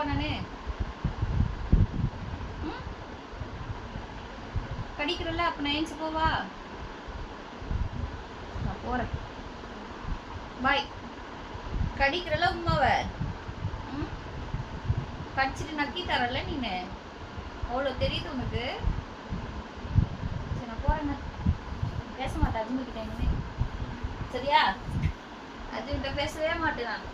நானு? கடிக்கிறல்ல, அப்ப நான் ஏஞ்சி போவா? நான் போறேன். பாய். கடிக்கிறல்ல உமாவ? கடிச்சிட்டு நக்கி தரல நீனு? அவ்வளோ தெரியுது உனக்கு? சரி நான் போறேங்க. பேச மாட்டேன் அஜிமுகிட்ட இனிமே. சரியா? அஜிமுகிட்ட பேசவே மாட்டேன் நான்.